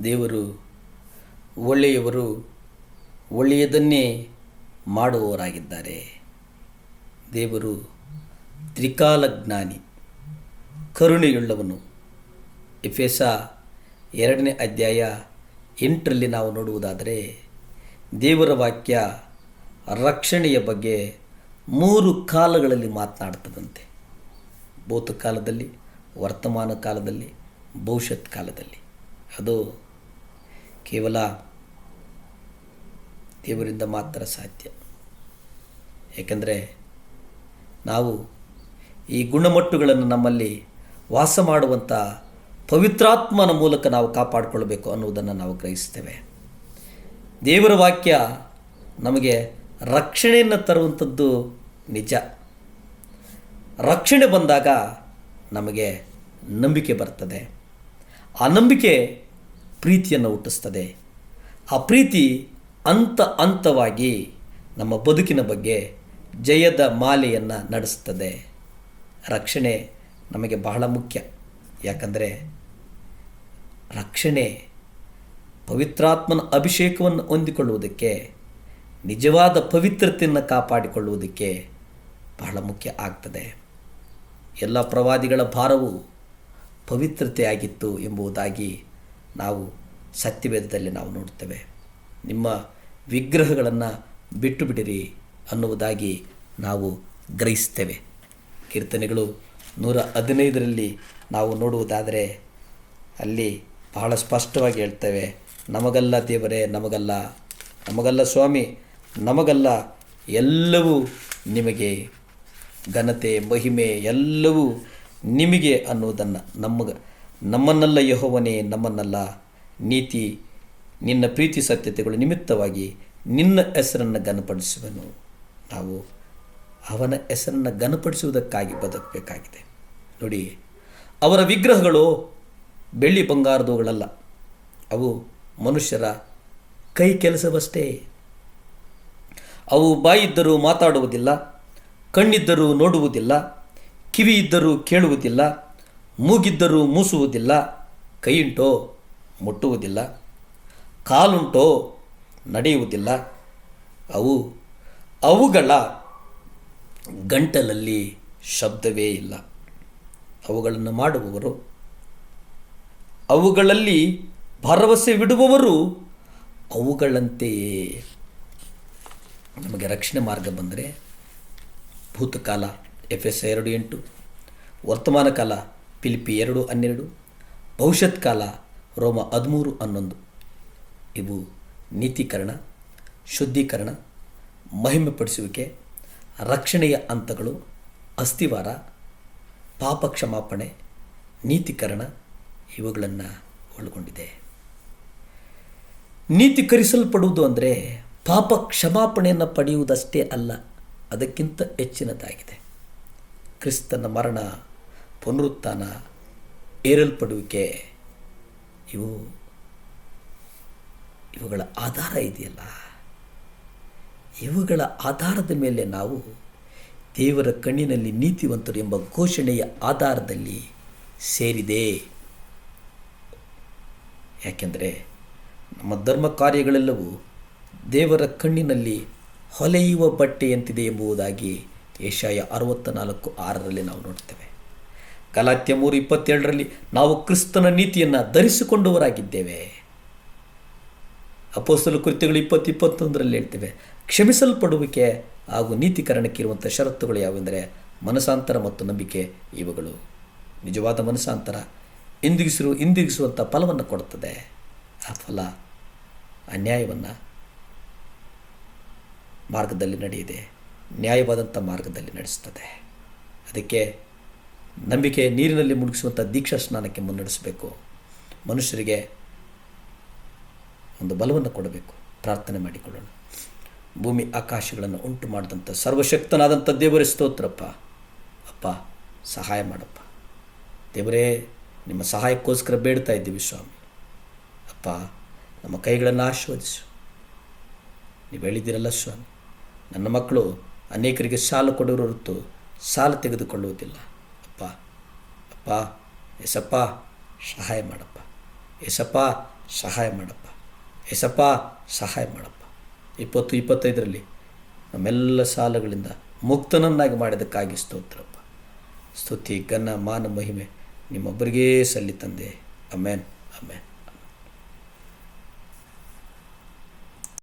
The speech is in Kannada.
ದೇವರು ಒಳ್ಳೆಯವರು, ಒಳ್ಳೆಯದನ್ನೇ ಮಾಡುವವರಾಗಿದ್ದಾರೆ. ದೇವರು ತ್ರಿಕಾಲಜ್ಞಾನಿ, ಕರುಣೆಯುಳ್ಳವನು. ಎಫೆಸ 2ನೇ ಅಧ್ಯಾಯ 8ರಲ್ಲಿ ನಾವು ನೋಡುವುದಾದರೆ ದೇವರ ವಾಕ್ಯ ರಕ್ಷಣೆಯ ಬಗ್ಗೆ 3 ಕಾಲಗಳಲ್ಲಿ ಮಾತನಾಡ್ತದಂತೆ. ಭೂತಕಾಲದಲ್ಲಿ, ವರ್ತಮಾನ ಕಾಲದಲ್ಲಿ, ಭವಿಷ್ಯತ್ ಕಾಲದಲ್ಲಿ. ಅದು ಕೇವಲ ದೇವರಿಂದ ಮಾತ್ರ ಸಾಧ್ಯ. ಏಕೆಂದರೆ ನಾವು ಈ ಗುಣಮಟ್ಟುಗಳನ್ನು ನಮ್ಮಲ್ಲಿ ವಾಸ ಮಾಡುವಂಥ ಪವಿತ್ರಾತ್ಮನ ಮೂಲಕ ನಾವು ಕಾಪಾಡಿಕೊಳ್ಳಬೇಕು ಅನ್ನುವುದನ್ನು ನಾವು ಗ್ರಹಿಸ್ತೇವೆ. ದೇವರ ವಾಕ್ಯ ನಮಗೆ ರಕ್ಷಣೆಯನ್ನು ತರುವಂಥದ್ದು ನಿಜ. ರಕ್ಷಣೆ ಬಂದಾಗ ನಮಗೆ ನಂಬಿಕೆ ಬರ್ತದೆ. ಆ ನಂಬಿಕೆ ಪ್ರೀತಿಯನ್ನು ಹುಟ್ಟಿಸ್ತದೆ. ಆ ಪ್ರೀತಿ ಹಂತವಾಗಿ ನಮ್ಮ ಬದುಕಿನ ಬಗ್ಗೆ ಜಯದ ಮಾಲೆಯನ್ನು ನಡೆಸ್ತದೆ. ರಕ್ಷಣೆ ನಮಗೆ ಬಹಳ ಮುಖ್ಯ. ಯಾಕಂದರೆ ರಕ್ಷಣೆ ಪವಿತ್ರಾತ್ಮನ ಅಭಿಷೇಕವನ್ನು ಹೊಂದಿಕೊಳ್ಳುವುದಕ್ಕೆ, ನಿಜವಾದ ಪವಿತ್ರತೆಯನ್ನು ಕಾಪಾಡಿಕೊಳ್ಳುವುದಕ್ಕೆ ಬಹಳ ಮುಖ್ಯ ಆಗ್ತದೆ. ಎಲ್ಲ ಪ್ರವಾದಿಗಳ ಭಾರವು ಪವಿತ್ರತೆಯಾಗಿತ್ತು ಎಂಬುದಾಗಿ ನಾವು ಸತ್ಯವೇದದಲ್ಲಿ ನಾವು ನೋಡ್ತೇವೆ. ನಿಮ್ಮ ವಿಗ್ರಹಗಳನ್ನು ಬಿಟ್ಟು ಬಿಡಿರಿ ಅನ್ನುವುದಾಗಿ ನಾವು ಗ್ರಹಿಸ್ತೇವೆ. ಕೀರ್ತನೆಗಳು 115ರಲ್ಲಿ ನಾವು ನೋಡುವುದಾದರೆ ಅಲ್ಲಿ ಬಹಳ ಸ್ಪಷ್ಟವಾಗಿ ಹೇಳ್ತೇವೆ, ನಮಗಲ್ಲ ದೇವರೇ, ನಮಗಲ್ಲ ಸ್ವಾಮಿ, ನಮಗಲ್ಲ, ಎಲ್ಲವೂ ನಿಮಗೆ, ಘನತೆ ಮಹಿಮೆ ಎಲ್ಲವೂ ನಿಮಗೆ ಅನ್ನುವುದನ್ನು, ನಮ್ಮನ್ನಲ್ಲ ಯೆಹೋವನೇ, ನಮ್ಮನ್ನಲ್ಲ, ನೀತಿ ನಿನ್ನ ಪ್ರೀತಿ ಸತ್ಯತೆಗಳು ನಿಮಿತ್ತವಾಗಿ ನಿನ್ನ ಹೆಸರನ್ನು ಘನಪಡಿಸುವನು. ನಾವು ಅವನ ಹೆಸರನ್ನು ಘನಪಡಿಸುವುದಕ್ಕಾಗಿ ಬದುಕಬೇಕಾಗಿದೆ. ನೋಡಿ, ಅವರ ವಿಗ್ರಹಗಳು ಬೆಳ್ಳಿ ಬಂಗಾರದವುಗಳಲ್ಲ, ಅವು ಮನುಷ್ಯರ ಕೈ ಕೆಲಸವಷ್ಟೇ. ಅವು ಬಾಯಿದ್ದರೂ ಮಾತಾಡುವುದಿಲ್ಲ, ಕಣ್ಣಿದ್ದರೂ ನೋಡುವುದಿಲ್ಲ, ಕಿವಿ ಇದ್ದರೂ ಕೇಳುವುದಿಲ್ಲ, ಮೂಗಿದ್ದರೂ ಮೂಸುವುದಿಲ್ಲ, ಕೈಯುಂಟೋ ಮುಟ್ಟುವುದಿಲ್ಲ, ಕಾಲುಂಟೋ ನಡೆಯುವುದಿಲ್ಲ. ಅವುಗಳ ಗಂಟಲಲ್ಲಿ ಶಬ್ದವೇ ಇಲ್ಲ. ಅವುಗಳನ್ನು ಮಾಡುವವರು, ಅವುಗಳಲ್ಲಿ ಭರವಸೆ ಬಿಡುವವರು ಅವುಗಳಂತೆಯೇ. ನಮಗೆ ರಕ್ಷಣೆ ಮಾರ್ಗ ಬಂದರೆ ಭೂತಕಾಲ ಎಫೆಸ 2:8, ವರ್ತಮಾನ ಕಾಲ ಫಿಲಿಪ್ಪಿ 2:12, ಭವಿಷ್ಯತ್ ಕಾಲ ರೋಮ 13:11. ಇವು ನೀತೀಕರಣ, ಶುದ್ಧೀಕರಣ, ಮಹಿಮೆಪಡಿಸುವಿಕೆ, ರಕ್ಷಣೆಯ ಹಂತಗಳು, ಅಸ್ತಿವಾರ, ಪಾಪ ಕ್ಷಮಾಪಣೆ, ನೀತೀಕರಣ ಇವುಗಳನ್ನು ಒಳಗೊಂಡಿದೆ. ನೀತೀಕರಿಸಲ್ಪಡುವುದು ಅಂದರೆ ಪಾಪ ಕ್ಷಮಾಪಣೆಯನ್ನು ಪಡೆಯುವುದಷ್ಟೇ ಅಲ್ಲ, ಅದಕ್ಕಿಂತ ಹೆಚ್ಚಿನದಾಗಿದೆ. ಕ್ರಿಸ್ತನ ಮರಣ, ಪುನರುತ್ಥಾನ, ಏರಲ್ಪಡುವಿಕೆ ಇವುಗಳ ಆಧಾರ ಇದೆಯಲ್ಲ, ಇವುಗಳ ಆಧಾರದ ಮೇಲೆ ನಾವು ದೇವರ ಕಣ್ಣಿನಲ್ಲಿ ನೀತಿವಂತರು ಎಂಬ ಘೋಷಣೆಯ ಆಧಾರದಲ್ಲಿ ಸೇರಿದೆ. ಯಾಕೆಂದರೆ ನಮ್ಮ ಧರ್ಮ ಕಾರ್ಯಗಳೆಲ್ಲವೂ ದೇವರ ಕಣ್ಣಿನಲ್ಲಿ ಹೊಲೆಯುವ ಬಟ್ಟೆಯಂತಿದೆ ಎಂಬುದಾಗಿ ಯೆಶಾಯ 64:6ರಲ್ಲಿ ನಾವು ನೋಡ್ತೇವೆ. ಗಲಾತ್ಯ 3:27ರಲ್ಲಿ ನಾವು ಕ್ರಿಸ್ತನ ನೀತಿಯನ್ನು ಧರಿಸಿಕೊಂಡವರಾಗಿದ್ದೇವೆ. ಅಪೊಸ್ತಲ ಕೃತ್ಯಗಳು 20:21ರಲ್ಲಿ ಹೇಳ್ತೇವೆ, ಕ್ಷಮಿಸಲ್ಪಡುವಿಕೆ ಹಾಗೂ ನೀತೀಕರಣಕ್ಕಿರುವಂಥ ಷರತ್ತುಗಳು ಯಾವುವೆಂದರೆ ಮನಸಾಂತರ ಮತ್ತು ನಂಬಿಕೆ. ಇವುಗಳು ನಿಜವಾದ ಮನಸಾಂತರ ಹಿಂದಿರುಗಿಸುವಂಥ ಫಲವನ್ನು ಕೊಡುತ್ತದೆ. ಆ ಫಲ ಅನ್ಯಾಯವನ್ನು ಮಾರ್ಗದಲ್ಲಿ ನಡೆಯದೆ ನ್ಯಾಯವಾದಂಥ ಮಾರ್ಗದಲ್ಲಿ ನಡೆಸುತ್ತದೆ. ಅದಕ್ಕೆ ನಂಬಿಕೆ ನೀರಿನಲ್ಲಿ ಮುಳುಗಿಸುವಂಥ ದೀಕ್ಷಾ ಸ್ನಾನಕ್ಕೆ ಮುನ್ನಡೆಸಬೇಕು. ಮನುಷ್ಯರಿಗೆ ಒಂದು ಬಲವನ್ನು ಕೊಡಬೇಕು. ಪ್ರಾರ್ಥನೆ ಮಾಡಿಕೊಳ್ಳೋಣ. ಭೂಮಿ ಆಕಾಶಗಳನ್ನು ಉಂಟು ಮಾಡಿದಂಥ ಸರ್ವಶಕ್ತನಾದಂಥ ದೇವರೇ ಸ್ತೋತ್ರಪ್ಪ. ಅಪ್ಪ, ಸಹಾಯ ಮಾಡಪ್ಪ ದೇವರೇ, ನಿಮ್ಮ ಸಹಾಯಕ್ಕೋಸ್ಕರ ಬೇಡ್ತಾ ಇದ್ದೀವಿ ಸ್ವಾಮಿ. ಅಪ್ಪ, ನಮ್ಮ ಕೈಗಳನ್ನು ಆಶೀರ್ವದಿಸು. ನೀವು ಹೇಳಿದ್ದೀರಲ್ಲ ಸ್ವಾಮಿ, ನನ್ನ ಮಕ್ಕಳು ಅನೇಕರಿಗೆ ಸಾಲ ಕೊಡೋರು ಹೊರತು ಸಾಲ ತೆಗೆದುಕೊಳ್ಳುವುದಿಲ್ಲ. ಅಪ್ಪ, ಎಸಪ್ಪ, ಸಹಾಯ ಮಾಡಪ್ಪ. ಎಸಪ್ಪ, ಸಹಾಯ ಮಾಡಪ್ಪ. ಏಸಪ್ಪ ಸಹಾಯ ಮಾಡಪ್ಪ. 2025ರಲ್ಲಿ ನಮ್ಮೆಲ್ಲ ಸಾಲಗಳಿಂದ ಮುಕ್ತನನ್ನಾಗಿ ಮಾಡಿದ್ದಕ್ಕಾಗಿ ಸ್ತೋತ್ರಪ್ಪ. ಸ್ತುತಿ ಘನ ಮಾನ ಮಹಿಮೆ ನಿಮ್ಮೊಬ್ಬರಿಗೇ ಸಲ್ಲಿ ತಂದೆ. Amen, amen.